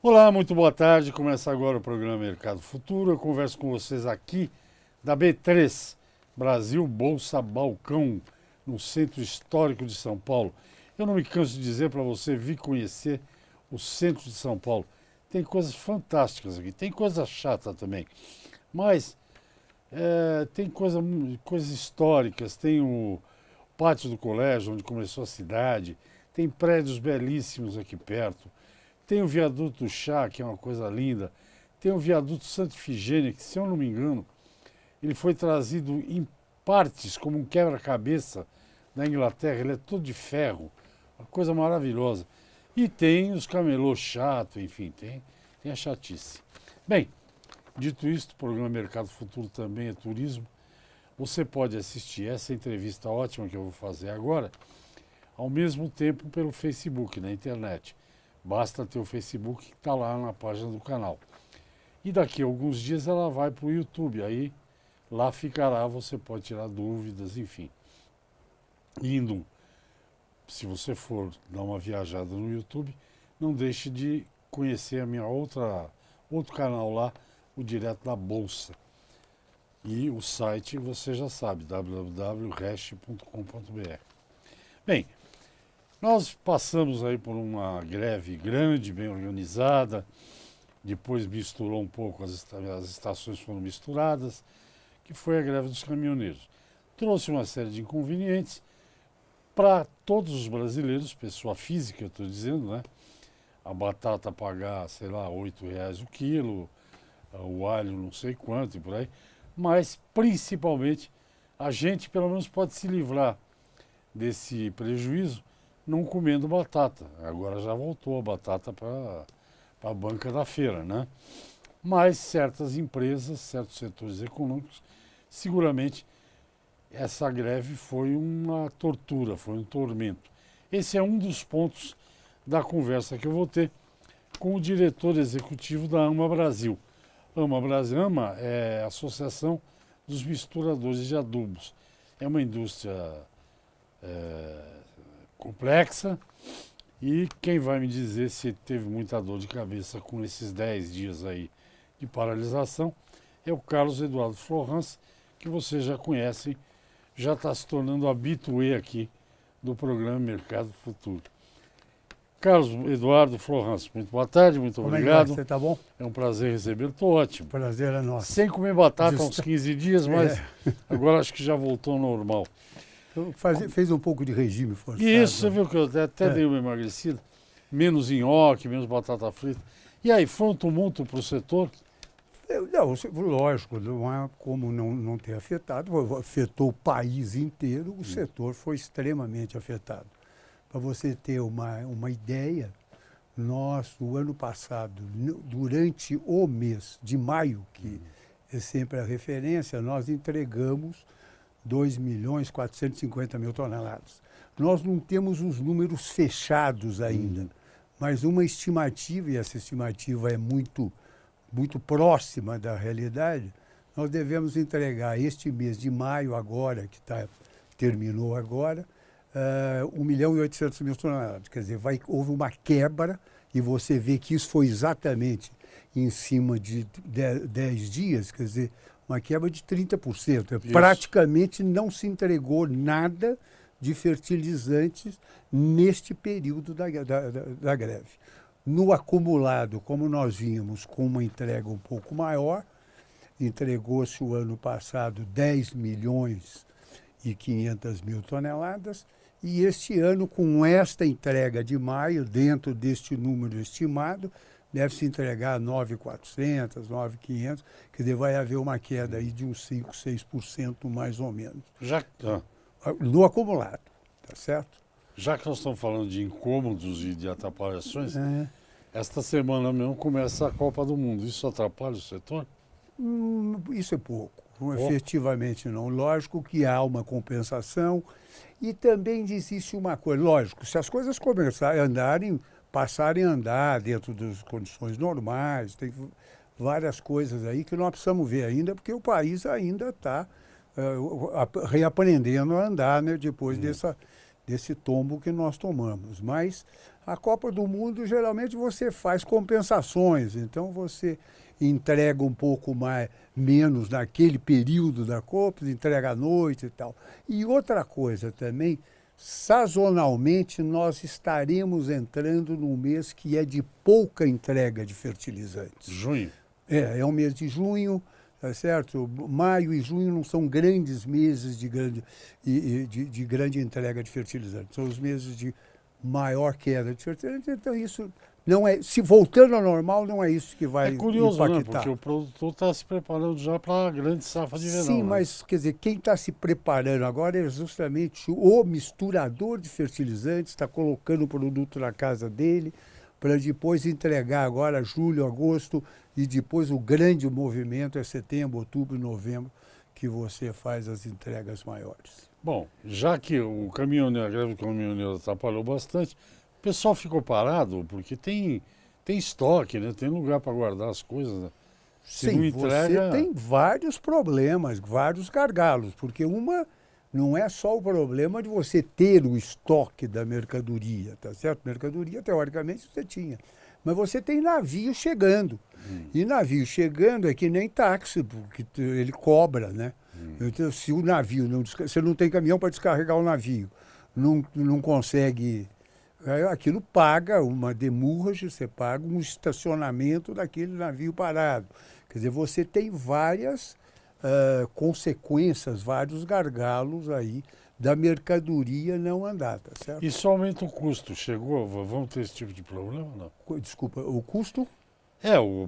Olá, muito boa tarde. Começa agora o programa Mercado Futuro. Eu converso com vocês aqui da B3, Brasil Bolsa Balcão, no centro histórico de São Paulo. Eu não me canso de dizer para você vir conhecer o centro de São Paulo. Tem coisas fantásticas aqui, tem coisa chata também, mas tem coisas históricas, tem o pátio do colégio onde começou a cidade, tem prédios belíssimos aqui perto. Tem o viaduto do Chá, que é uma coisa linda. Tem o viaduto Santa Ifigênia, que, se eu não me engano, ele foi trazido em partes, como um quebra-cabeça da Inglaterra. Ele é todo de ferro, uma coisa maravilhosa. E tem os camelôs chato, enfim, tem a chatice. Bem, dito isto, o programa Mercado Futuro também é turismo. Você pode assistir essa entrevista ótima que eu vou fazer agora, ao mesmo tempo pelo Facebook, na internet. Basta ter o Facebook que está lá na página do canal. E daqui a alguns dias ela vai para o YouTube. Aí lá ficará, você pode tirar dúvidas, enfim. Indo, se você for dar uma viajada no YouTube, não deixe de conhecer a minha outro canal lá, o Direto da Bolsa. E o site você já sabe, www.rest.com.br. Bem, nós passamos aí por uma greve grande, bem organizada, depois misturou um pouco, as estações foram misturadas, que foi a greve dos caminhoneiros. Trouxe uma série de inconvenientes para todos os brasileiros, pessoa física, eu estou dizendo, né? A batata pagar, sei lá, R$8 o quilo, o alho não sei quanto e por aí, mas principalmente a gente pelo menos pode se livrar desse prejuízo não comendo batata. Agora já voltou a batata para a banca da feira, né? Mas certas empresas, certos setores econômicos, seguramente essa greve foi uma tortura, foi um tormento. Esse é um dos pontos da conversa que eu vou ter com o diretor executivo da AMA Brasil. AMA é a Associação dos Misturadores de Adubos. É uma indústria complexa, e quem vai me dizer se teve muita dor de cabeça com esses 10 dias aí de paralisação é o Carlos Eduardo Florence, que vocês já conhecem, já está se tornando habitué aqui do programa Mercado Futuro. Carlos Eduardo Florence, muito boa tarde, muito obrigado. Você está bom? É um prazer recebê-lo, estou ótimo. Prazer é nosso. Sem comer batata há uns 15 dias, mas agora acho que já voltou ao normal. Fez um pouco de regime forçado. Isso, você viu que eu até dei uma emagrecida. Menos nhoque, menos batata frita. E aí, foi um tumulto para o setor? Não, lógico, não há como não ter afetado. Afetou o país inteiro, o setor foi extremamente afetado. Para você ter uma ideia, nós, o ano passado, durante o mês de maio, que é sempre a referência, nós entregamos 2.450.000 toneladas. Nós não temos os números fechados ainda, mas uma estimativa, e essa estimativa é muito próxima da realidade, nós devemos entregar este mês de maio agora, que terminou agora, 1.800.000 toneladas. Quer dizer, houve uma quebra, e você vê que isso foi exatamente em cima de 10 dias, quer dizer, uma quebra de 30%. Praticamente não se entregou nada de fertilizantes neste período da greve. No acumulado, como nós vínhamos com uma entrega um pouco maior, entregou-se o ano passado 10.500.000 toneladas, e este ano, com esta entrega de maio, dentro deste número estimado, deve-se entregar 9.400, 9.500, quer dizer, vai haver uma queda aí de uns 5, 6% mais ou menos. No acumulado, tá certo? Já que nós estamos falando de incômodos e de atrapalhações, esta semana mesmo começa a Copa do Mundo. Isso atrapalha o setor? Isso é pouco. Efetivamente não. Lógico que há uma compensação, e também existe uma coisa. Lógico, se as coisas começarem a andarem, passarem a andar dentro das condições normais, tem várias coisas aí que nós precisamos ver ainda, porque o país ainda está reaprendendo a andar, né, depois desse tombo que nós tomamos. Mas a Copa do Mundo, geralmente, você faz compensações. Então, você entrega um pouco menos naquele período da Copa, entrega à noite e tal. E outra coisa também, sazonalmente, nós estaremos entrando num mês que é de pouca entrega de fertilizantes. Junho. É um mês de junho, tá certo? Maio e junho não são grandes meses de grande entrega de fertilizantes. São os meses de maior queda de fertilizantes. Então, isso não é. Se voltando ao normal, não é isso que vai É curioso, né? impactar. Porque o produtor está se preparando já para a grande safra de verão. Sim, né? mas, quer dizer, quem está se preparando agora é justamente o misturador de fertilizantes, está colocando o produto na casa dele, para depois entregar agora julho, agosto, e depois o grande movimento é setembro, outubro, novembro, que você faz as entregas maiores. Bom, já que o caminhoneiro, a greve do caminhoneiro atrapalhou bastante, o pessoal ficou parado porque tem estoque, né? Tem lugar para guardar as coisas. Né? Se não Sim, entrega... você tem vários problemas, vários gargalos, porque não é só o problema de você ter o estoque da mercadoria, tá certo? Mercadoria, teoricamente, você tinha. Mas você tem navio chegando. E navio chegando é que nem táxi, porque ele cobra, né? Então, se o navio não... Você não tem caminhão para descarregar o navio, não consegue... Aquilo paga uma demurragem, você paga um estacionamento daquele navio parado. Quer dizer, você tem várias consequências, vários gargalos aí da mercadoria não andar, tá certo? Isso aumenta o custo. Chegou? Vamos ter esse tipo de problema ou não? Desculpa, o custo?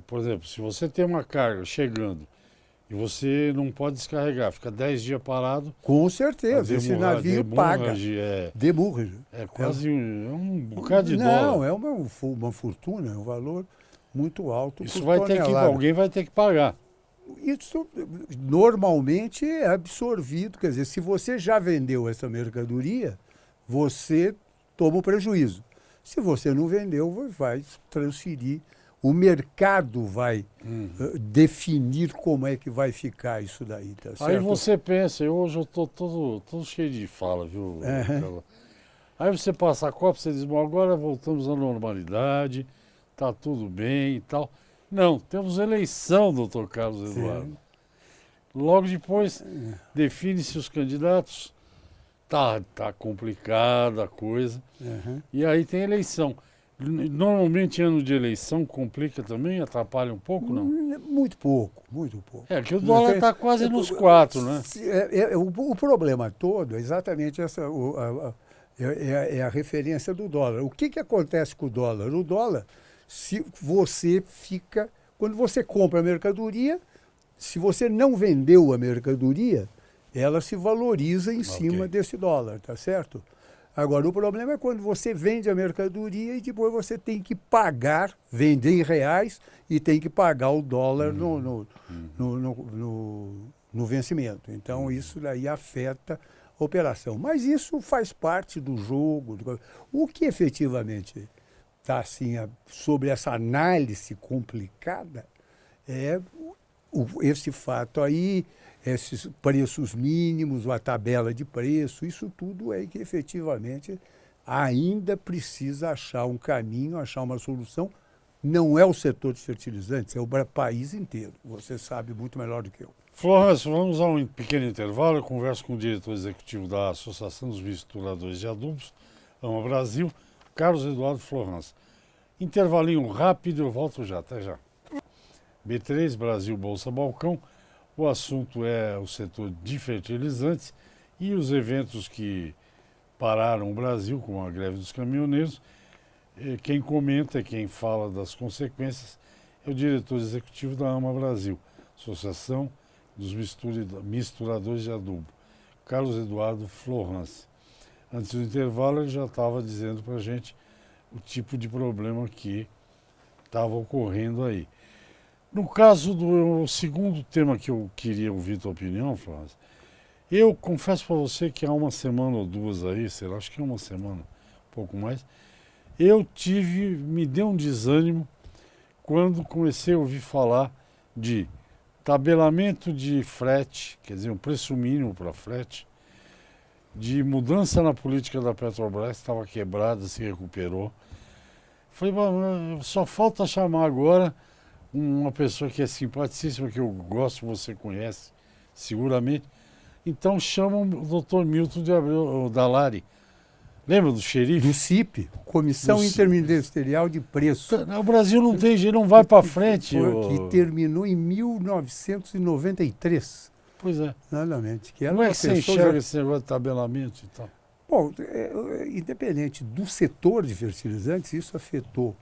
Por exemplo, se você tem uma carga chegando e você não pode descarregar, fica 10 dias parado... Com certeza, esse navio paga. Demurragem. É quase um bocado de dólar. Não, é uma fortuna, é um valor muito alto. Isso alguém vai ter que pagar. Isso normalmente é absorvido, quer dizer, se você já vendeu essa mercadoria, você toma o prejuízo. Se você não vendeu, vai transferir. O mercado vai definir como é que vai ficar isso daí, tá certo? Aí você pensa, hoje eu estou todo cheio de fala, viu? Aí você passa a Copa, você diz, bom, agora voltamos à normalidade, tá tudo bem e tal. Não, temos eleição, doutor Carlos Eduardo. Logo depois, define-se os candidatos, tá complicada a coisa, e aí tem eleição. Normalmente, ano de eleição complica também, atrapalha um pouco, não? Muito pouco, muito pouco. É que o dólar está quase nos 4, né? O problema todo é exatamente essa, é a referência do dólar. O que acontece com o dólar? O dólar, se você fica... Quando você compra a mercadoria, se você não vendeu a mercadoria, ela se valoriza em cima desse dólar, tá certo? Agora, o problema é quando você vende a mercadoria e depois você tem que pagar, vender em reais e tem que pagar o dólar no vencimento. Então, isso daí afeta a operação. Mas isso faz parte do jogo. O que efetivamente está assim, sobre essa análise complicada é esse fato aí, esses preços mínimos, a tabela de preço, isso tudo é que efetivamente ainda precisa achar um caminho, achar uma solução. Não é o setor de fertilizantes, é o país inteiro. Você sabe muito melhor do que eu. Florence, vamos a um pequeno intervalo. Eu converso com o diretor executivo da Associação dos Misturadores de Adubos, AMA Brasil, Carlos Eduardo Florence. Intervalinho rápido, eu volto já, até já. B3, Brasil Bolsa Balcão. O assunto é o setor de fertilizantes e os eventos que pararam o Brasil, como a greve dos caminhoneiros. Quem comenta, quem fala das consequências, é o diretor executivo da AMA Brasil, Associação dos Misturadores de Adubo, Carlos Eduardo Florence. Antes do intervalo, ele já estava dizendo para a gente o tipo de problema que estava ocorrendo aí. No caso do segundo tema que eu queria ouvir tua opinião, Flávio, eu confesso para você que há uma semana ou duas aí, sei lá, acho que é uma semana, um pouco mais, me deu um desânimo quando comecei a ouvir falar de tabelamento de frete, quer dizer, um preço mínimo para frete, de mudança na política da Petrobras, estava quebrada, se recuperou. Falei, só falta chamar agora uma pessoa que é simpaticíssima, que eu gosto, você conhece seguramente. Então chamam o Dr. Milton de Abreu Dallari. Lembra do xerife? Do CIP, Comissão Interministerial de Preços. O Brasil não tem jeito, não vai para frente. Que terminou em 1993. Pois é. Exatamente. Como é que você enxerga esse negócio de tabelamento e tal? Bom, independente do setor de fertilizantes, isso afetou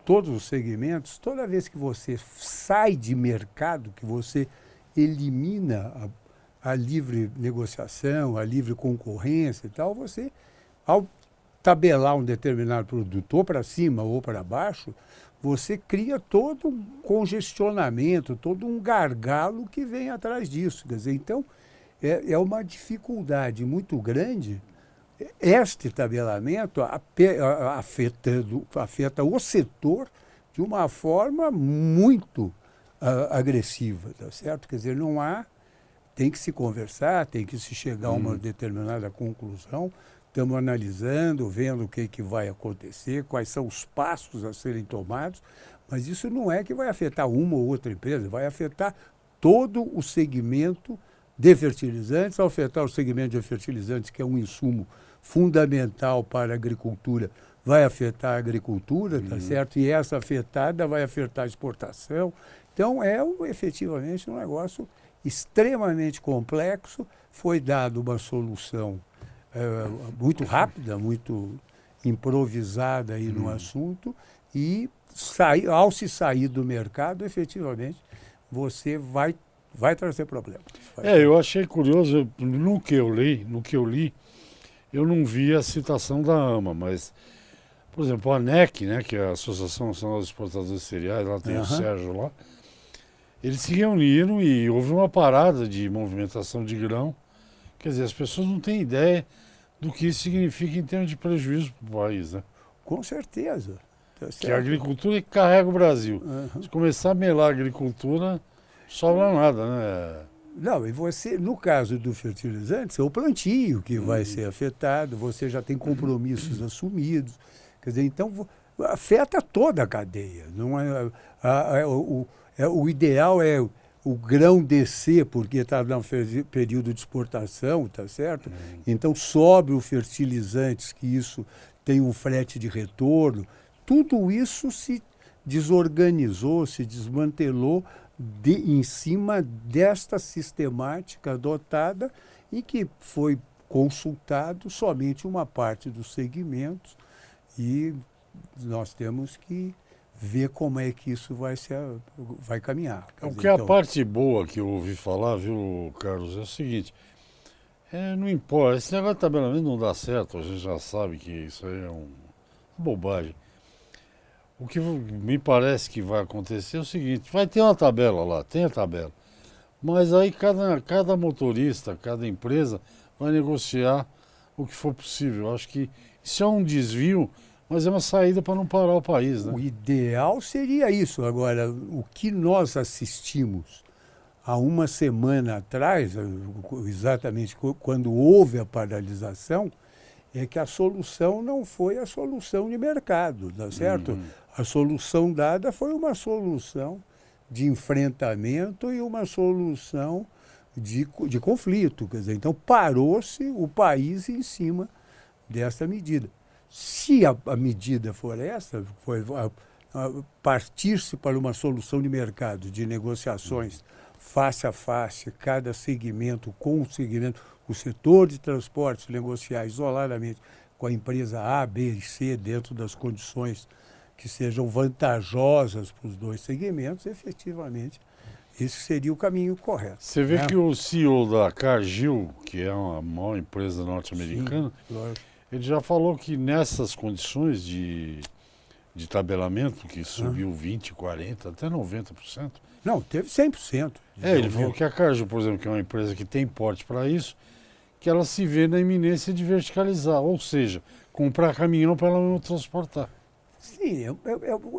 todos os segmentos. Toda vez que você sai de mercado, que você elimina a livre negociação, a livre concorrência e tal, você, ao tabelar um determinado produto ou para cima ou para baixo, você cria todo um congestionamento, todo um gargalo que vem atrás disso. Quer dizer, então, é uma dificuldade muito grande. Este tabelamento afeta o setor de uma forma muito agressiva, tá certo? Quer dizer, não há, tem que se conversar, tem que se chegar a uma determinada conclusão. Estamos analisando, vendo o que vai acontecer, quais são os passos a serem tomados, mas isso não é que vai afetar uma ou outra empresa, vai afetar todo o segmento de fertilizantes, ao afetar o segmento de fertilizantes, que é um insumo fundamental para a agricultura, vai afetar a agricultura, tá certo? E essa afetada vai afetar a exportação. Então, efetivamente um negócio extremamente complexo. Foi dada uma solução muito rápida, muito improvisada aí no assunto, e ao se sair do mercado, efetivamente, você vai trazer problemas. Eu achei curioso, no que eu li, eu não vi a citação da AMA, mas, por exemplo, a ANEC, né, que é a Associação Nacional dos Exportadores de Cereais, lá tem o Sérgio lá, eles se reuniram e houve uma parada de movimentação de grão. Quer dizer, as pessoas não têm ideia do que isso significa em termos de prejuízo para o país, né? Com certeza. Tá certo. Que a agricultura é que carrega o Brasil. Se começar a melar a agricultura, sobra nada, né? Não, e você, no caso do fertilizante, é o plantio que vai ser afetado, você já tem compromissos assumidos. Quer dizer, então, afeta toda a cadeia. Não o ideal é o grão descer, porque está no período de exportação, tá certo? Então, sobre o fertilizantes, que isso tem um frete de retorno, tudo isso se desorganizou, se desmantelou em cima desta sistemática adotada, e que foi consultado somente uma parte dos segmentos, e nós temos que ver como é que isso vai caminhar. A parte boa que eu ouvi falar, viu, Carlos, é o seguinte, não importa, esse negócio de tabelamento não dá certo, a gente já sabe que isso aí é uma bobagem. O que me parece que vai acontecer é o seguinte, vai ter uma tabela lá, tem a tabela, mas aí cada motorista, cada empresa vai negociar o que for possível. Eu acho que isso é um desvio, mas é uma saída para não parar o país, né? O ideal seria isso. Agora, o que nós assistimos há uma semana atrás, exatamente quando houve a paralisação, é que a solução não foi a solução de mercado, tá certo? A solução dada foi uma solução de enfrentamento e uma solução de conflito. Quer dizer, então parou-se o país em cima dessa medida. Se a medida for essa, partir-se para uma solução de mercado, de negociações face a face, cada segmento com o segmento, o setor de transportes negociar isoladamente com a empresa A, B e C, dentro das condições que sejam vantajosas para os dois segmentos, efetivamente, esse seria o caminho correto. Você vê que o CEO da Cargill, que é uma maior empresa norte-americana, ele já falou que nessas condições de tabelamento, que subiu 20%, 40%, até 90%. Não, teve 100%. Ele falou que a Cargill, por exemplo, que é uma empresa que tem porte para isso, que ela se vê na iminência de verticalizar, ou seja, comprar caminhão para ela não transportar. Sim,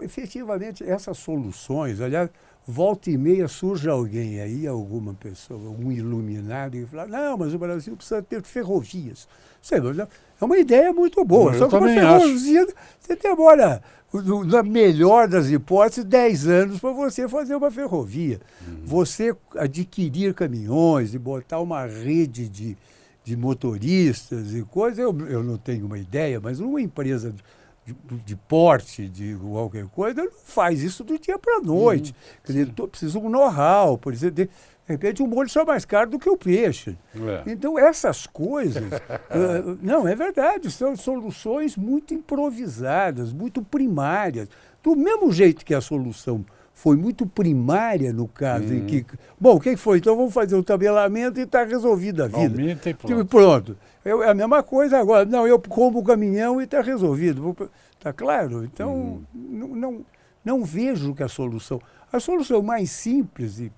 efetivamente essas soluções, aliás, volta e meia surge alguém aí, alguma pessoa, um iluminado, e fala, não, mas o Brasil precisa ter ferrovias. Sei, mas é uma ideia muito boa. Eu Só que uma também ferrovia, você demora, na melhor das hipóteses, 10 anos para você fazer uma ferrovia. Você adquirir caminhões e botar uma rede de motoristas e coisas, eu não tenho uma ideia, mas uma empresa de porte, de qualquer coisa, não faz isso do dia para a noite. Quer dizer, precisa um know-how, por exemplo, de repente um molho só mais caro do que o peixe. Então, essas coisas, não, é verdade, são soluções muito improvisadas, muito primárias. Do mesmo jeito que a solução foi muito primária no caso em que... Bom, o que foi? Então vamos fazer o tabelamento e está resolvida a vida. Aumenta e pronto. Pronto. É a mesma coisa agora. Não, eu como o caminhão e está resolvido. Está claro? Então, não vejo que a solução mais simples, e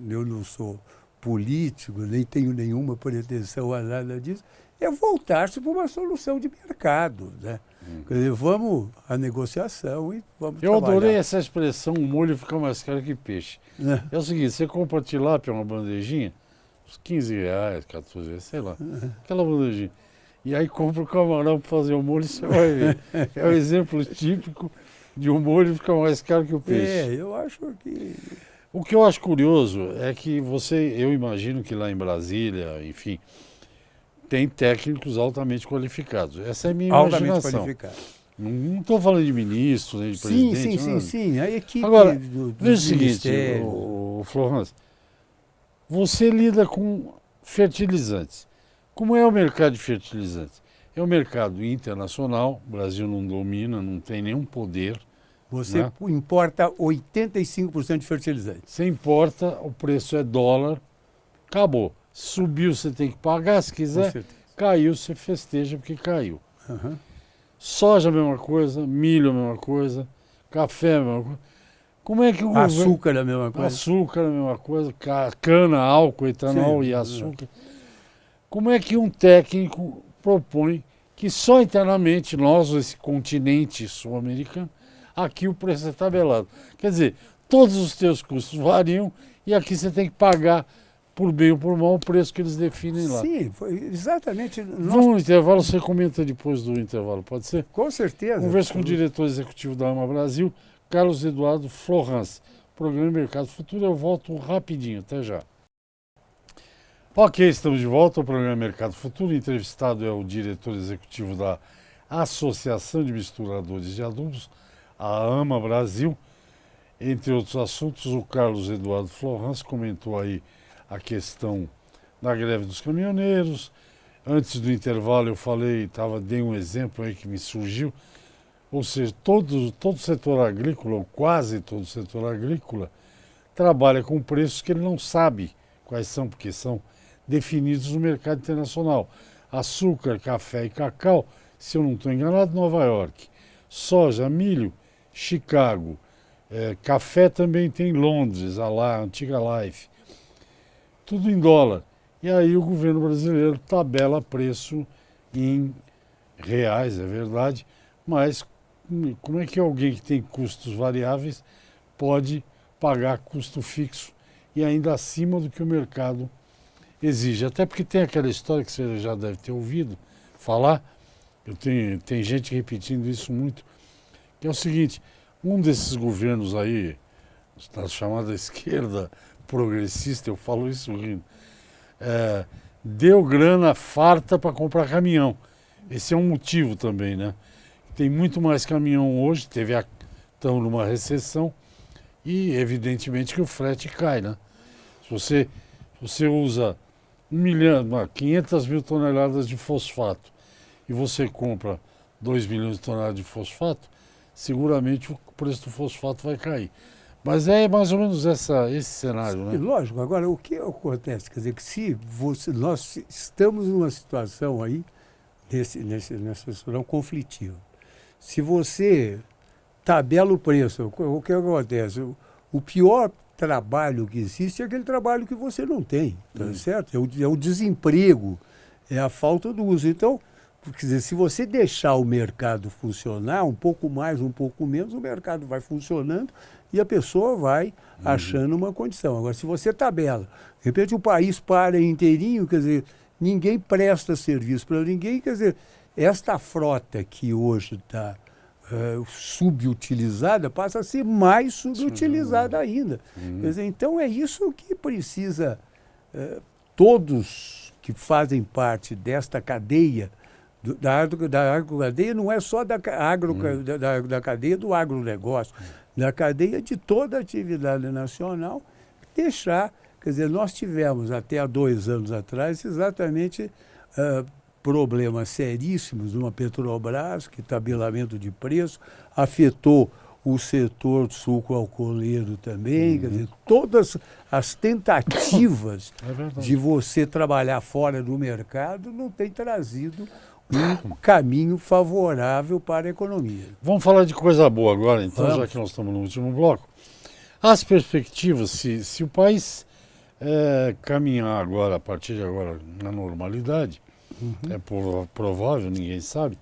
eu não sou político, nem tenho nenhuma pretensão a nada disso, é voltar-se para uma solução de mercado, né? Quer dizer, vamos à negociação e vamos trabalhar. Eu adorei essa expressão, o molho fica mais caro que peixe. É o seguinte, você compra tilápia, uma bandejinha, uns 15 reais, 14 reais, sei lá, aquela bandejinha. E aí compra o camarão para fazer o molho, você vai ver. É o exemplo típico de um molho ficar mais caro que o peixe. Eu acho que... O que eu acho curioso é que eu imagino que lá em Brasília, enfim, tem técnicos altamente qualificados. Essa é a minha imaginação. Altamente qualificados. Não estou falando de ministro, nem de presidente. Sim. A equipe Agora, do veja o seguinte, o Florence, você lida com fertilizantes. Como é o mercado de fertilizantes? É um mercado internacional, o Brasil não domina, não tem nenhum poder. Você importa 85% de fertilizante. Você importa, o preço é dólar, acabou. Subiu, você tem que pagar, se quiser. Caiu, você festeja porque caiu. Soja a mesma coisa, milho a mesma coisa, café a mesma coisa. Como é que o açúcar é a mesma coisa. Açúcar é a mesma coisa, cana, álcool, etanol e açúcar. Como é que um técnico propõe que só internamente nós, esse continente sul-americano, aqui o preço é tabelado? Quer dizer, todos os teus custos variam e aqui você tem que pagar por bem ou por mal o preço que eles definem lá. Sim, foi exatamente. Vamos no intervalo, você comenta depois do intervalo, pode ser? Com certeza. Converso com o diretor executivo da AMA Brasil, Carlos Eduardo Florence. Programa Mercado Futuro, eu volto rapidinho, até já. Ok, estamos de volta ao programa Mercado Futuro. O entrevistado é o diretor executivo da Associação de Misturadores de Adubos, a AMA Brasil. Entre outros assuntos, o Carlos Eduardo Florence comentou aí a questão da greve dos caminhoneiros. Antes do intervalo eu dei um exemplo aí que me surgiu. Ou seja, todo o setor agrícola, ou quase todo o setor agrícola, trabalha com preços que ele não sabe quais são, porque são definidos no mercado internacional. Açúcar, café e cacau, se eu não estou enganado, Nova York. Soja, milho, Chicago. Café também tem Londres, a antiga Life. Tudo em dólar. E aí o governo brasileiro tabela preço em reais, é verdade, mas como é que alguém que tem custos variáveis pode pagar custo fixo e ainda acima do que o mercado exige? Até porque tem aquela história que você já deve ter ouvido falar, tem gente repetindo isso muito, que é o seguinte: um desses governos aí, da chamada esquerda progressista, eu falo isso rindo, deu grana farta para comprar caminhão. Esse é um motivo também, né? Tem muito mais caminhão hoje, estamos numa recessão e evidentemente que o frete cai, né? Se você usa 500 mil toneladas de fosfato e você compra 2 milhões de toneladas de fosfato, seguramente o preço do fosfato vai cair. Mas é mais ou menos esse cenário, né? Lógico. Agora, o que acontece? Quer dizer, que nós estamos numa situação aí, nessa situação conflitiva. Se você tabela o preço, o que acontece? O pior trabalho que existe é aquele trabalho que você não tem, tá certo? É o desemprego, é a falta do uso. Então, quer dizer, se você deixar o mercado funcionar, um pouco mais, um pouco menos, o mercado vai funcionando e a pessoa vai achando uma condição. Agora, se você tabela, de repente o país para inteirinho, quer dizer, ninguém presta serviço para ninguém, quer dizer, esta frota que hoje está subutilizada passa a ser mais subutilizada ainda. Quer dizer, então é isso que precisa, todos que fazem parte desta cadeia, da agrocadeia, não é só da cadeia do agronegócio, da cadeia de toda a atividade nacional, deixar, quer dizer, nós tivemos até há 2 anos atrás exatamente problemas seríssimos numa Petrobras, que tabelamento de preço, afetou o setor sucro-alcooleiro também, quer dizer, todas as tentativas de você trabalhar fora do mercado não têm trazido um caminho favorável para a economia. Vamos falar de coisa boa agora, então, já que nós estamos no último bloco. As perspectivas, se o país caminhar agora, a partir de agora, na normalidade, é provável, ninguém sabe,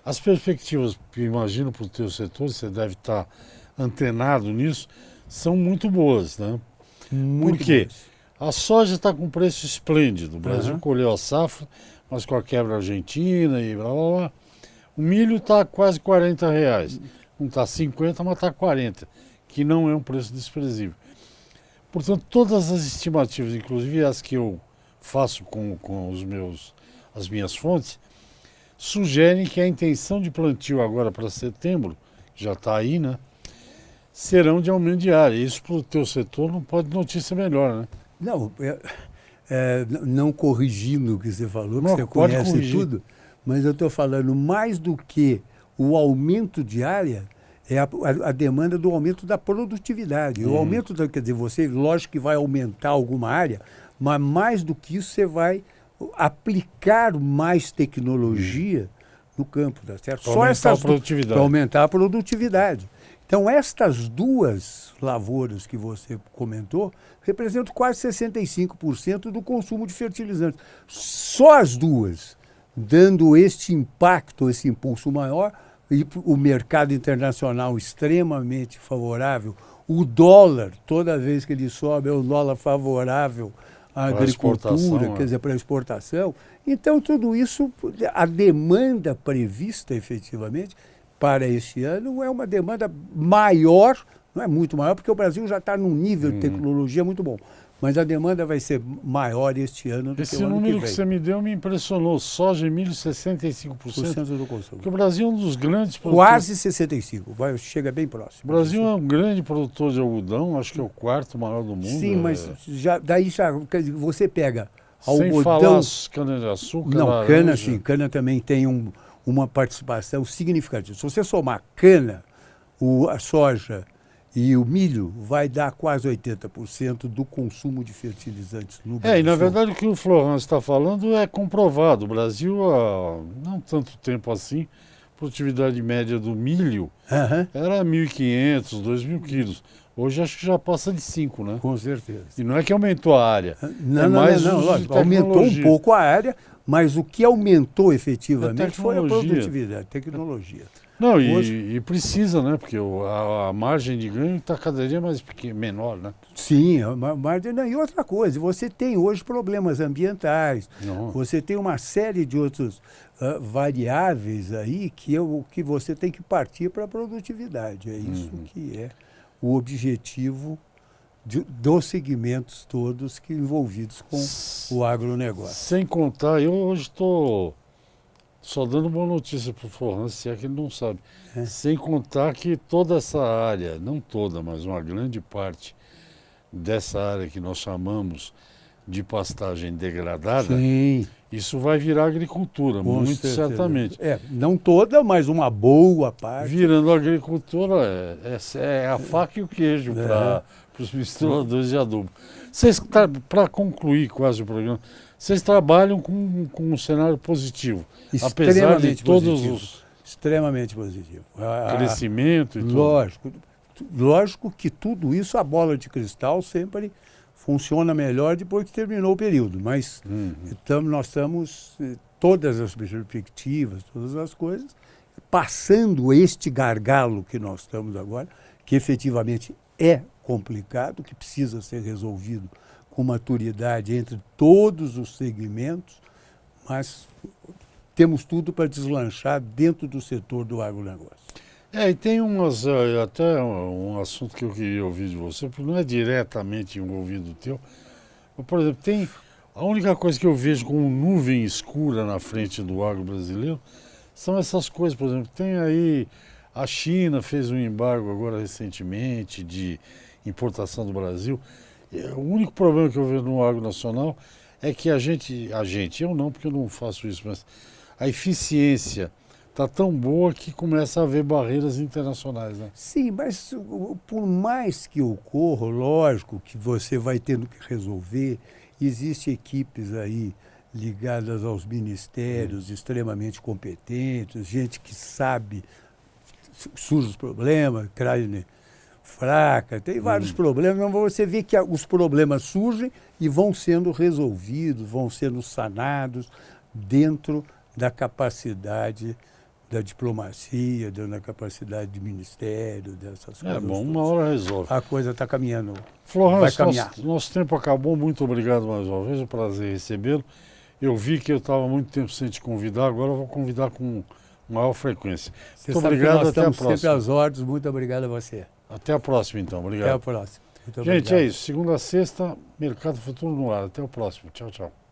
as perspectivas, imagino, para o teu setor, você deve estar antenado nisso, são muito boas, né? Muito Por quê? boas. A soja está com preço esplêndido, o Brasil colheu a safra, mas com a quebra argentina e blá blá blá. O milho está quase R$40. Não está 50, mas está 40, que não é um preço desprezível. Portanto, todas as estimativas, inclusive as que eu faço com as minhas fontes, sugerem que a intenção de plantio agora para setembro, que já está aí, né, serão de aumento de área. Isso para o teu setor não pode notícia melhor, né? Não, não corrigindo o que você falou, que Não, você pode conhece corrigir. tudo, mas eu estou falando mais do que o aumento de área, é a demanda do aumento da produtividade. O aumento, quer dizer, você, lógico que vai aumentar alguma área, mas mais do que isso, você vai aplicar mais tecnologia no campo, tá certo? Para aumentar a produtividade. Para aumentar a produtividade. Então, estas duas lavouras que você comentou representam quase 65% do consumo de fertilizantes. Só as duas, dando este impacto, esse impulso maior, e o mercado internacional extremamente favorável, o dólar, toda vez que ele sobe, é o dólar favorável à agricultura, quer dizer, para a exportação. Então, tudo isso, a demanda prevista efetivamente para este ano é uma demanda maior, não é muito maior, porque o Brasil já está num nível de tecnologia muito bom. Mas a demanda vai ser maior este ano do que o ano que vem. Esse número que você me deu me impressionou. Soja e milho, 65%. Do consumo. Porque o Brasil é um dos grandes produtores. Quase 65%, chega bem próximo. O Brasil é um grande produtor de algodão, acho que é o 4º maior do mundo. Sim, mas daí quer dizer, você pega algodão... Sem falar cana-de-açúcar, Não, laranja. cana sim, cana também tem uma participação significativa. Se você somar cana, a soja e o milho, vai dar quase 80% do consumo de fertilizantes no Brasil. E na verdade o que o Florence está falando é comprovado. O Brasil, há não tanto tempo assim, a produtividade média do milho era 1.500, 2.000 quilos. Hoje acho que já passa de 5, né? Com certeza. E não é que aumentou a área. Não, lógico, aumentou um pouco a área, mas o que aumentou efetivamente foi a produtividade, tecnologia. Não, e precisa, né? Porque a margem de ganho está cada dia mais menor, né? Sim, e outra coisa, você tem hoje problemas ambientais, você tem uma série de outras variáveis aí que você tem que partir para a produtividade. É isso que é o objetivo dos segmentos todos envolvidos com o agronegócio. Sem contar, eu hoje estou só dando uma notícia para o Florence, se é que ele não sabe. Sem contar que toda essa área, não toda, mas uma grande parte dessa área que nós chamamos de pastagem degradada, sim, isso vai virar agricultura, com muito certeza. certamente. Não toda, mas uma boa parte. Virando agricultura, é a faca e o queijo para os misturadores de adubo. Para concluir quase o programa, vocês trabalham com um cenário positivo, apesar de todos os... Extremamente positivo. Crescimento e tudo. Lógico que tudo isso, a bola de cristal sempre funciona melhor depois que terminou o período. Mas nós estamos, todas as perspectivas, todas as coisas, passando este gargalo que nós estamos agora, que efetivamente é complicado, que precisa ser resolvido com maturidade entre todos os segmentos, mas temos tudo para deslanchar dentro do setor do agronegócio. E tem até um assunto que eu queria ouvir de você, porque não é diretamente envolvido o teu. Mas, por exemplo, a única coisa que eu vejo como nuvem escura na frente do agro brasileiro são essas coisas, por exemplo, tem aí, a China fez um embargo agora recentemente de importação do Brasil. O único problema que eu vejo no agro nacional é que eu não, porque eu não faço isso, mas a eficiência está tão boa que começa a haver barreiras internacionais, né? Sim, mas por mais que ocorra, lógico que você vai tendo que resolver, existem equipes aí ligadas aos ministérios extremamente competentes, gente que sabe, surge os problemas, carne fraca, tem vários problemas, mas você vê que os problemas surgem e vão sendo resolvidos, vão sendo sanados dentro da capacidade da diplomacia, dentro da capacidade de ministério, dessas coisas. Bom, uma hora resolve. A coisa está caminhando. Florence, vai caminhar. Nosso tempo acabou, muito obrigado mais uma vez, é um prazer recebê-lo. Eu vi que eu estava muito tempo sem te convidar, agora eu vou convidar com maior frequência. Muito obrigado, até a próxima. Sempre às ordens, muito obrigado a você. Até a próxima, então. Obrigado. Até a próxima. Muito Gente, obrigado. é isso. Segunda a sexta, Mercado Futuro no ar. Até o próximo. Tchau, tchau.